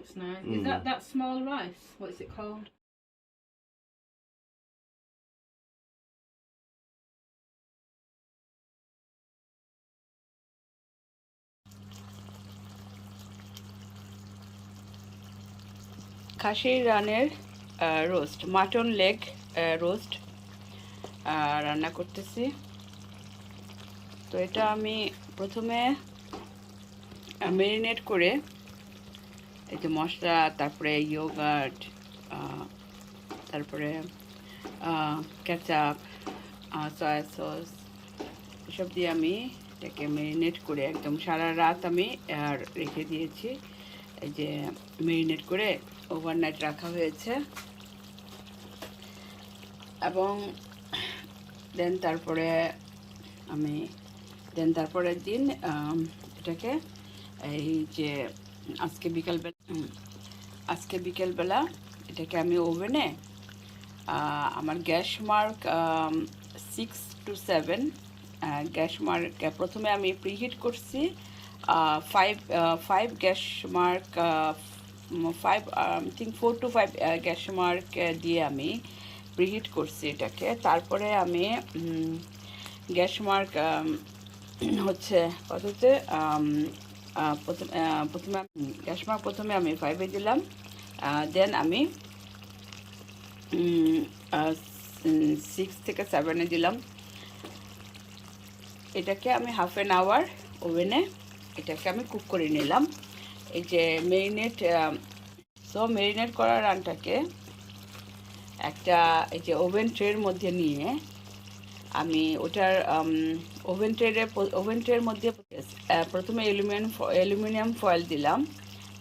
looks nice. Is that small rice? What is it called? খাসির রানের roast, mutton leg roast রান্না করতেছি। তো এটা আমি প্রথমে ম্যারিনেট করে এই যে মশলা, তারপরে ইয়োগার্ট, তারপরে কেচাপ, সয়া সস, এসব দিয়ে আমি এটাকে ম্যারিনেট করে একদম সারা রাত আমি রেখে দিয়েছি। এই যে ম্যারিনেট করে ওভারনাইট রাখা হয়েছে, এবং তারপরের দিন এটাকে এই যে আজকে বিকেলবেলা এটাকে আমি ওভেনে আমার gas mark 6 to 7 gas mark প্রথমে আমি প্রিহিট করছি 5 gas mark 4 to 5 gas mark দিয়ে আমি প্রিহিট করছি এটাকে। তারপরে আমি গ্যাস মার্ক হচ্ছে কততে প্রথমে গ্যাস মার্ক প্রথমে আমি 5-এ দিলাম, দেন আমি 6 থেকে 7-এ দিলাম। এটাকে আমি হাফ অ্যান আওয়ার ওভেনে এটাকে আমি কুক করে নিলাম। এই যে ম্যারিনেট করা রানটাকে একটা এই যে ওভেন ট্রের মধ্যে নিয়ে আমি ওটার ওভেন ট্রের মধ্যে প্রথমে অ্যালুমিনিয়াম ফয়েল দিলাম,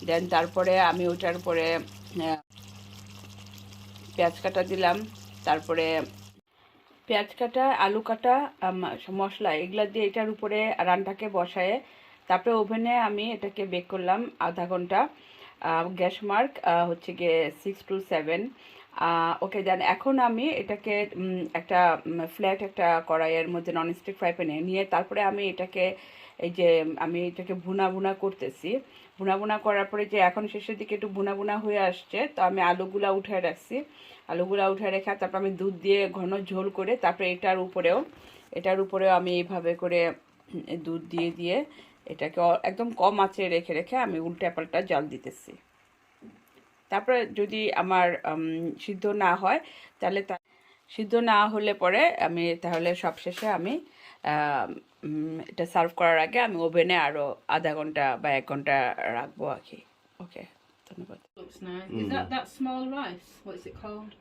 দেন তারপরে আমি ওটার উপরে পেঁয়াজ কাটা দিলাম, তারপরে পেঁয়াজ কাটা, আলু কাটা, মশলা এগুলা দিয়ে এটার উপরে রানটাকে বসায় তারপরে ওভেনে আমি এটাকে বেক করলাম আধা ঘন্টা। গ্যাস মার্ক হচ্ছে গিয়ে 6 to 7। ওকে, দেন এখন আমি এটাকে একটা ফ্ল্যাট একটা কড়াইয়ের মধ্যে ননস্টিক ফ্রাই প্যানে নিয়ে তারপরে আমি এটাকে ভুনা করতেছি। ভুনা করার পরে যে এখন শেষের দিকে একটু ভুনা হয়ে আসছে, তো আমি আলুগুলা উঠায় রাখছি। আলুগুলা উঠায় রেখে তারপর আমি দুধ দিয়ে ঘন ঝোল করে তারপরে এটার উপরেও আমি এইভাবে করে দুধ দিয়ে এটাকে একদম কম আঁচে রেখে আমি উল্টা পাল্টা জাল দিতেছি। তারপরে যদি আমার সিদ্ধ না হয় তাহলে সিদ্ধ না হলে পরে আমি তাহলে সবশেষে আমি এটা সার্ভ করার আগে আমি ওভেনে আরও আধা ঘন্টা বা 1 ঘন্টা রাখবো আর কি। ওকে, ধন্যবাদ। Looks nice. Is that small rice? What is it called?